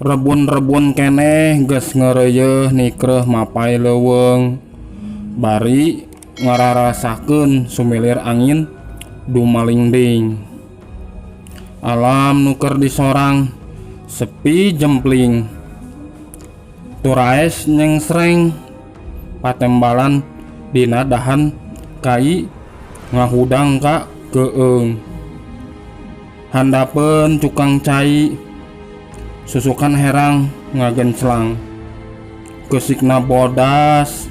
Rebun-rebun keneh geus ngeureuyeun nikreuh mapai leuweung. Bari ngararasakeun sumilir angin dumalingding. Alam nu keur disorang sepi jempling. Turaes nyengsreng patembalan dina dahan kai ngahudang ka keueung. Handapeun cukang cai susukan herang ngagenclang. Keusikna bodas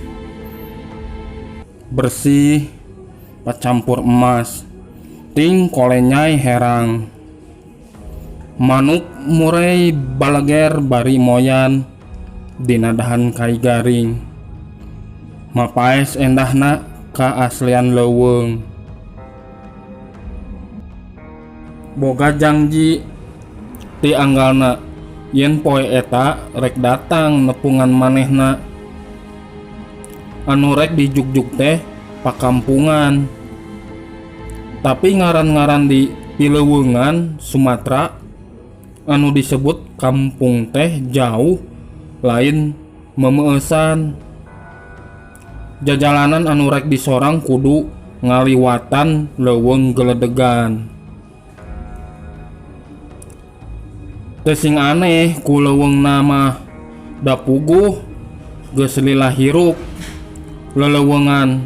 bersih pacampur emas. Ting kolenyai herang. Manuk murei balager bari moyan dina dahan kai garing. Mapaes endahna kaaslian leuweung. Boga janji ti anggalna yen poe eta rek datang nepungan manehna. Anu rek dijugjug teh pakampungan. Tapi ngaran-ngaran di pileuweungan Sumatera anu disebut kampung teh jauh lain memeueusan. Jajalanan anu rek disorang kudu ngaliwatan leuweung geledegan. Teu sing aneh ku leuweungna mah da puguh geus lila hirup leleuweungan.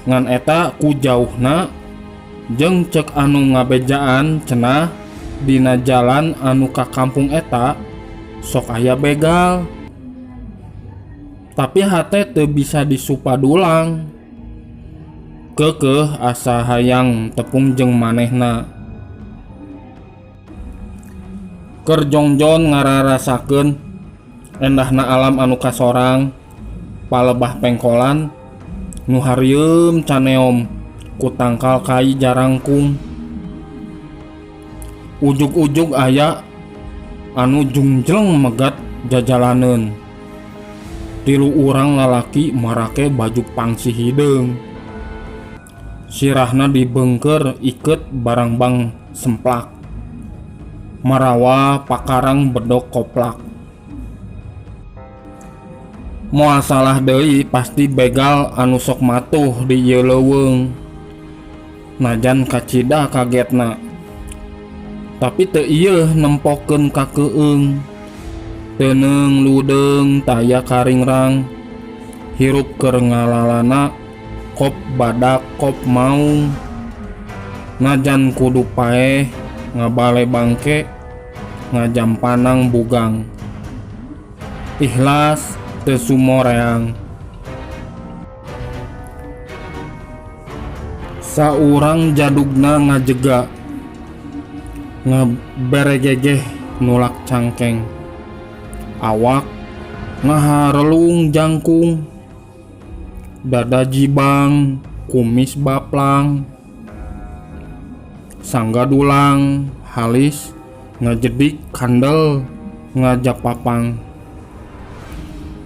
Ngan eta ku jauhna jeung ceuk anu ngabejaan cenah dina jalan anu ka kampung eta sok aya begal. Tapi hate teu bisa disupa dulang. Keukeuh asa hayang tepung jeung manehna. Keur jongjon ngararasakeun endahna alam anu kasorang, palebah pengkolan nu harieum caneom ku tangkal kai jarangkung. Ujug-ujug aya anu jungjleng megat jajalaneun. 3 urang lalaki marake baju pangsi hideung. Sirahna dibeungkeur ikeut barang bang semplak. Marawa pakarang bedog koplak. Moal salah deui pasti begal anu sok matuh di ieu leuweung. Najan kacida kagetna. Tapi teu ieu nempokeun ka keueung. Teuneng ludeung taya karingrang. Hirup keur ngalalana kop badak kop maung. Najan kudu paeh ngabale bangke ngajampanang bugang. Ikhlas teu sumoreang. Saurang jadugna ngajega ngaberegegeh nulak cangkeng. Awak ngaharelung jangkung. Dada jibang kumis baplang. Sangga dulang halis ngajedik kandel ngajapapang.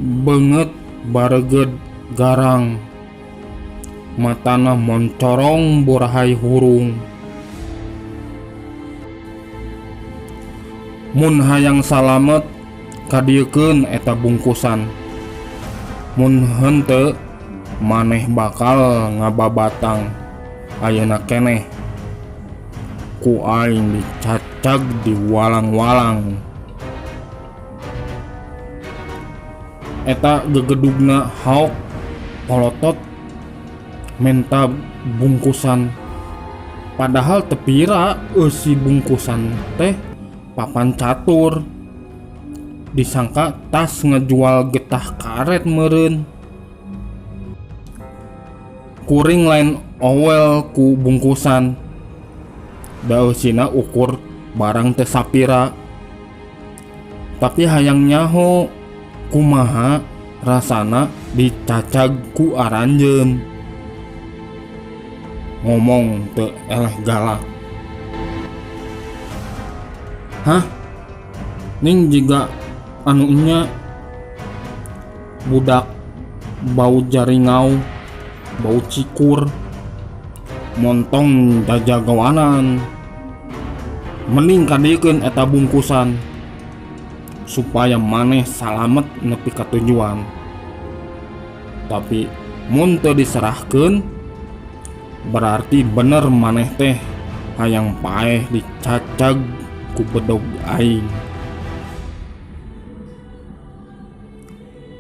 Beungeut baregeud garang. Matana moncorong burahay hurung. Mun hayang salamet kadiekeun eta bungkusan. Mun henteu maneh bakal ngababatang. Ayeuna keneh ku aing dicacag di walang-walang. Eta gegedugna haok polotot menta bungkusan. Padahal tepira eusi bungkusan teh papan catur. Disangka tas ngejual getah karet meureun. Kuring lain owel ku bungkusan. Da eusina ukur barang teu sapira. Tapi hayang nyaho kumaha rasana dicacag ku aranjeun. Ngomong teu eleh galak. Hah? Ning jiga anu nya budak bau jaringau, bau cikur, montong jajagawanan. Mending kadiekeun eta bungkusan. supaya maneh salamet nepi ka tujuan. Tapi mun teu diserahkeun berarti bener maneh teh hayang paeh dicacag ku bedog aing.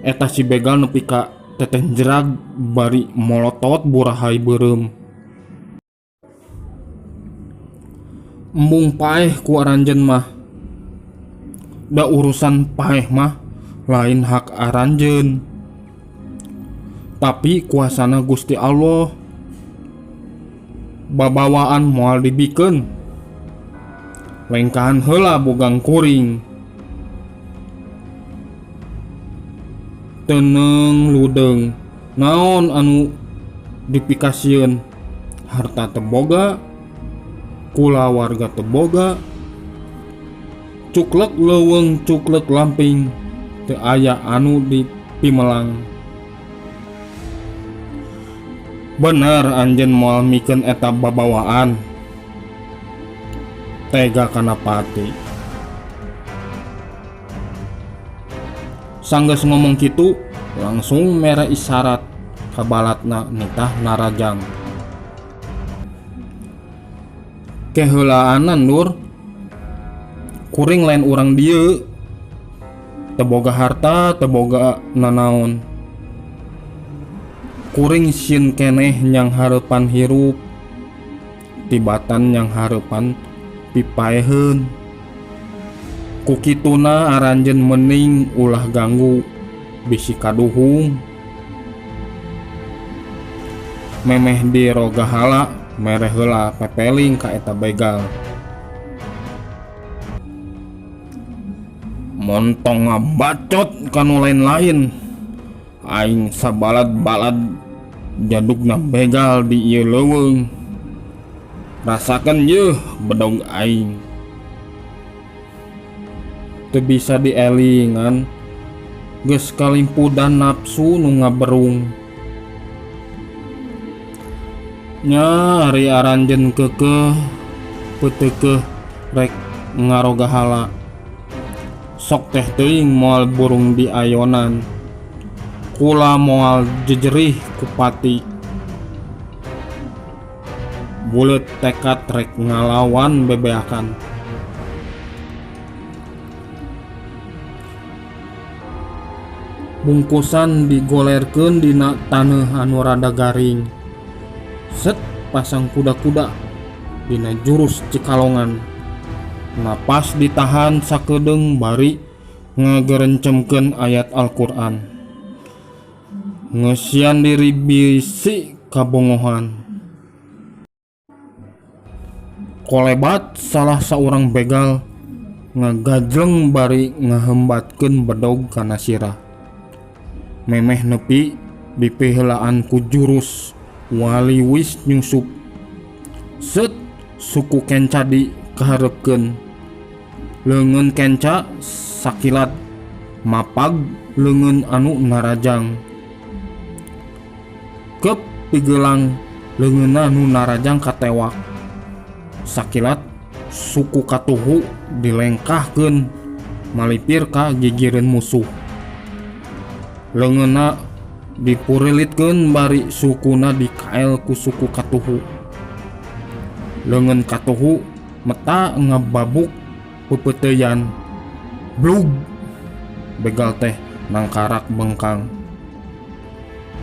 Eta si begal nepi ka teteh jerag bari molotot burahay beureum. Embung paeh ku aranjeun mah. Da urusan paeh mah lain hak aranjeun. Tapi kuasana Gusti Allah. Babawaan moal dibikeun. Lengkahan heula bogang kuring. Teneng ludeng naon anu dipikasieun, harta teboga, kulawarga teboga, cuklek leuweung cuklek lamping teu aya anu dipimelang. Bener anjeun moal mikeun eta babawaan, tega kana pati. Sanggeus ngomong kitu langsung mere isyarat ka balatna nitah narajang. Keheulaanan Nur, kuring lain urang dieu, teboga harta, teboga nanaon. Kuring sieun keneh nyang hareupan hirup, tibatan nyang hareupan pipaeheun. Kukituna aranjeun mending ulah ganggu bisi kaduhung. Memeh di roga hala mere heula pepeling ka eta begal. Montong ngabacot kanu lain-lain, aing sabalad-balad jadugna begal di ieu leuweung. Rasakeun yeuh bedog aing. Teu bisa dielingan, geus kalimpudan nafsu nu ngaberung. Nya ari aranjeun keukeuh peuteukeuh rek ngaroga hala. Sok teh teuing moal burung di ayonan, kula moal jejerih ku pati. Buleut tekad rek ngalawan bebeakan. Bungkusan digolerkeun dina taneuh anu rada garing. Set pasang kuda-kuda dina jurus Cikalongan. Napas ditahan sakedeung bari ngagerencemkeun ayat Al-Qur'an. Ngeusian diri bisi kabongohan. Kolebat salah saurang begal ngagajleng bari ngahembatkeun bedog kana sirah. Memeh nepi dipiheulaan ku jurus wali wis nyusup. Set suku kenca dikaharepkeun. Leungeun kenca sakilat mapag leungeun anu narajang. Kep pigelang leungeunna anu narajang katewak. Sakilat suku katuhu dilengkahkeun malipir ka gigireun musuh. Leungeunna dipurilitkeun bari sukuna dikael ku suku katuhu. Leungeun katuhu meta ngababuk pepeuteyan. Blug, begal teh nangkarak bengkang.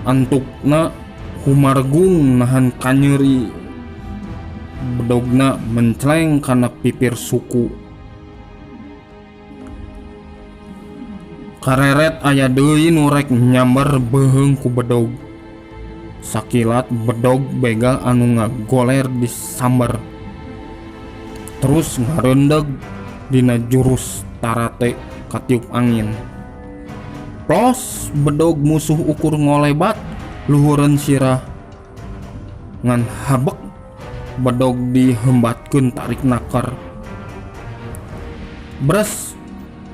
Antukna humargung nahan kanyeuri. Bedogna mencleng kana pipir suku. Kareret aya deui nu rek nyamber beuheung ku bedog. Sakilat bedog begal anu ngagoler disamber. Terus ngareundeg dina jurus tarate katiup angin. Plos bedog musuh ukur ngolebat luhureun sirah. Ngan habek bedog dihembatkeun tarik nakar. Bres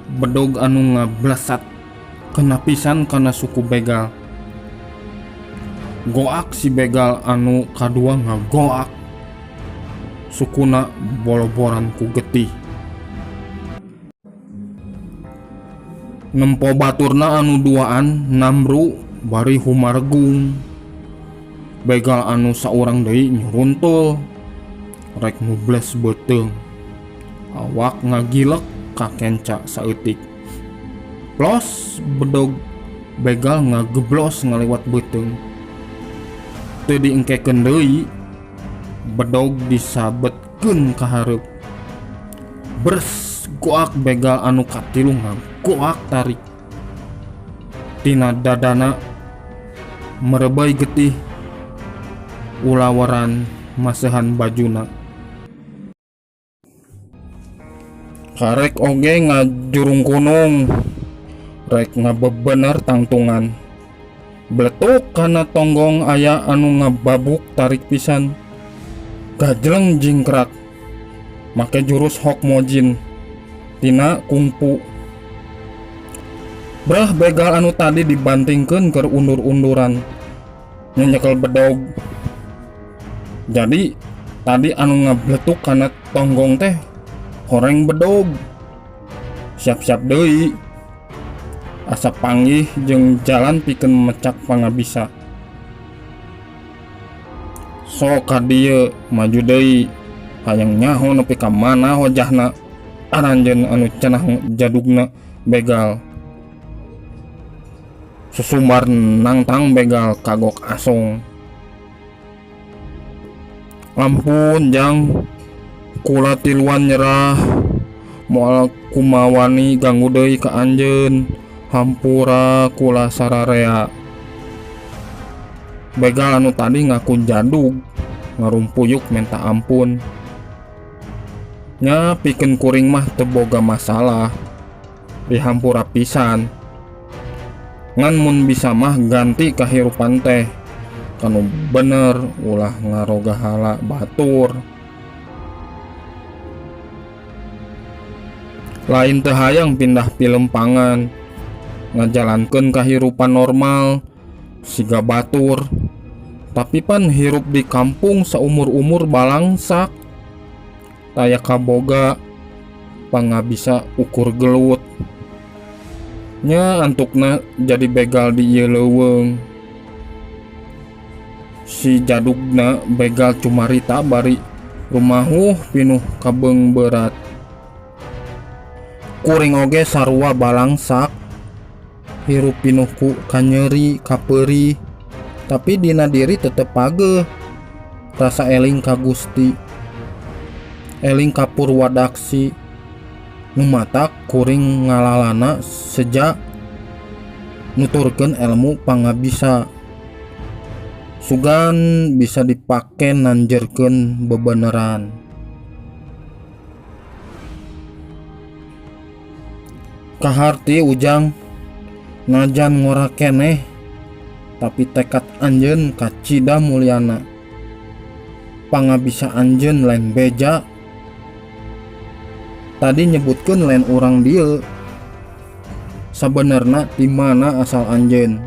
bedog anu ngablesat kena pisan kana suku begal. Goak si begal anu kadua ngagoak. Sukuna boloboran ku getih. Nempo baturna anu duaan Namru bari humargung. Begal anu saurang deui nyuruntul rek nubles beuteung. Awak ngagilek ka kenca saeutik. Plos bedog begal ngageblos ngaliwat beuteung. Teu diengkekeun deui, bedog disabetkeun ka hareup. Bers goak begal anu katilu ngagoak tarik. Tina dadana merebay getih ulawaran masehan bajuna. Karek oge ngajurung gunung rek ngabebener tangtungan. Bletuk kana tonggong aya anu ngababuk tarik pisan. Gajleng jingkrak make jurus Hokmojin tina kungfu. Brah begal anu tadi dibantingkeun keur undur-unduran nyenyekel bedog. Jadi tadi anu ngabletuk kana tonggong teh horeng bedog. Siap-siap deui asa panggih jeung jalan pikeun mecak pangabisa. Sok ka dieu maju deui hayang nyaho nepi ka mana wajahna aranjeun anu cenah jadugna begal. Susumbar nangtang begal kagok asong. Ampun jang, kula tiluan nyerah, moal kumawani ganggu deui ka anjeun. Hampura kula sararea. Begal anu tadi ngaku jadug ngarumpuyuk minta ampun. Nya pikeun kuring mah teu boga masalah. Dihampura pisan. Ngan mun bisa mah ganti kahirupan teh kanu bener ulah ngaroga hala batur. Lain teu hayang pindah pilempangan ngajalankeun kahirupan normal siga batur. Tapi pan hirup di kampung saumur-umur balangsak taya kaboga pangabisa ukur gelut. Nya antukna jadi begal di ieu leuweung. Si jadugna begal cumarita bari rumahuh pinuh kabeung berat. Kuring oge sarua balangsak hirup pinuh ku kanyeri kapeuri, tapi dina diri tetep pageuh. Rasa eling ka Gusti, eling ka Purwadaksi. Nu matak kuring ngalalana sejak nuturkeun ilmu pangabisa. Sugan bisa dipake nanjerkeun bebeneran. Kaharti ujang najan ngora keneh tapi tekad anjeun kacida mulyana. Pangabisa anjeun lain beja. Tadi nyebutkeun lain urang dieu. Sabenerna di mana asal anjeun?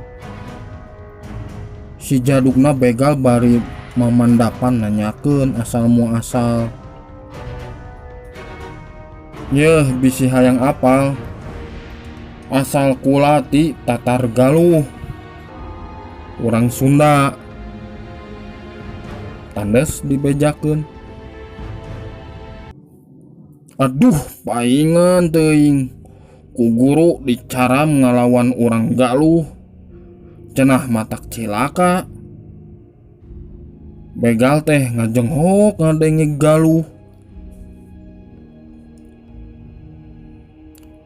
Si jadugna begal bari mamandapan nanyakeun asal muasal. Yeuh bisi hayang apal. Asal kula ti Tatargaluh. Urang Sunda. Tandes dibejakeun. Aduh, paingan teuing. Ku guru dicaram ngalawan urang Galuh. Cenah matak cilaka. Begal teh ngajenghok ngadenge Galuh.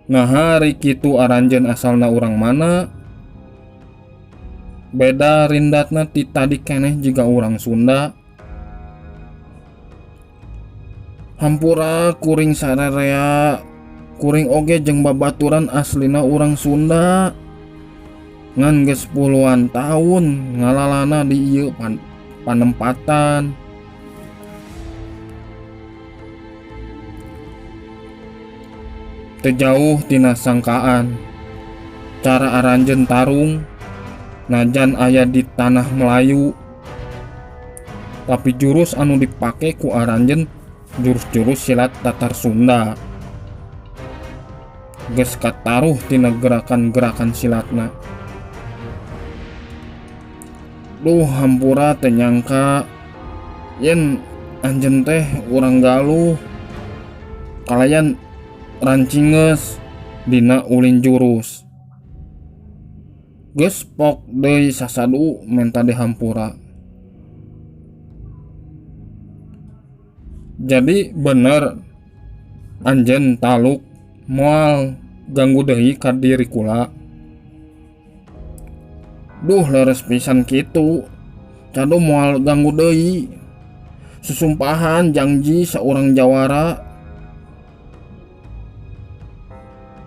Nah hari kitu aranjeun asalna urang mana? Beda rindatna ti tadi keneh jiga urang Sunda. Hampura kuring sararea, kuring oge jeung babaturan aslina urang Sunda. Ngan geus puluhan tahun ngalalana di ieu panempatan. Teu jauh tina sangkaan. Cara aranjeun tarung najan aya di tanah Melayu. Tapi jurus anu dipake ku aranjeun jurus-jurus silat Tatar Sunda. geus kataruh tina gerakan-gerakan silatna. Duh hampura teu nyangka yen anjeun teh urang galuh kalayan rancingeus dina ulin jurus. Geus pok deui sasadu menta dihampura. Jadi bener anjeun taluk moal ganggu deui ka diri kula. Duh leres pisan kitu. Cado moal ganggu deui. Susumpahan janji saurang jawara.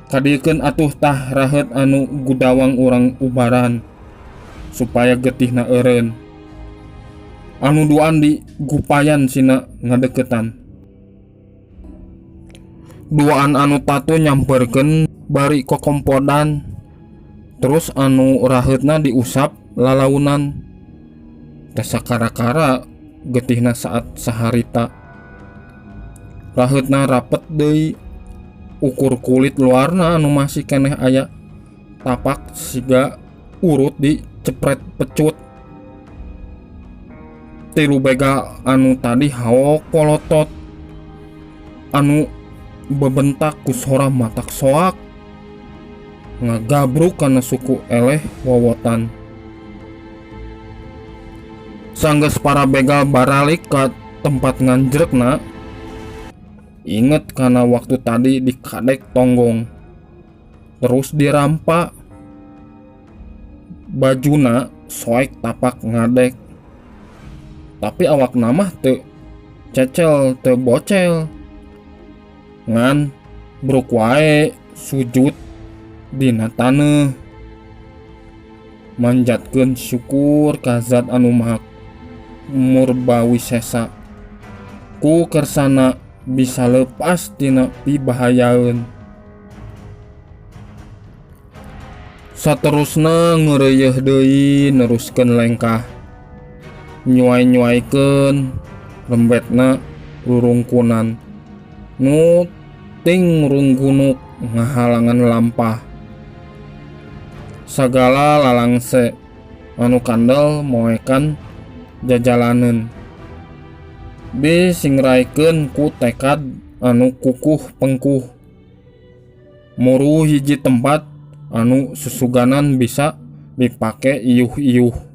Kadiekeun atuh tah raheut anu gudawang urang ubaran supaya getihna eureun. Anu duaan di gupayan sina ngadeukeutan. Duaan anu tatu nyamperkeun bari kokompodan. Terus anu raheutna diusap lalaunan. Teh sakara-kara getihna saat saharita. Raheutna rapet deui. Ukur kulit luarna anu masih keneh aya tapak siga urut dicepret pecut. Tilu bega anu tadi haok polotot anu bebentak ku sora matak soak ngagabruk kana suku eleh wowotan. Sanggeus para begal baralik ka tempat nganjrekna, inget kana waktu tadi dikadek tonggong terus dirampa. Bajuna soek tapak ngadek tapi awak namah teu cecel teu bocel ngan bruk wae sujud dina taneuh manjatkeun syukur ka Zat anu Maha Murbawisesa ku kersana bisa lepas tina pibahayaeun. Saterusna ngeureuyeuh deui neruskeun lengkah nyuai-nyuaikeun lembetna rurungkunan nu ting runggunuk ngahalangan lampah. Sagala lalangse anu kandel moekan jajalaneun disingraikeun ku tekad anu kukuh pengkuh. Muru hiji tempat anu susuganan bisa dipake iuh-iuh.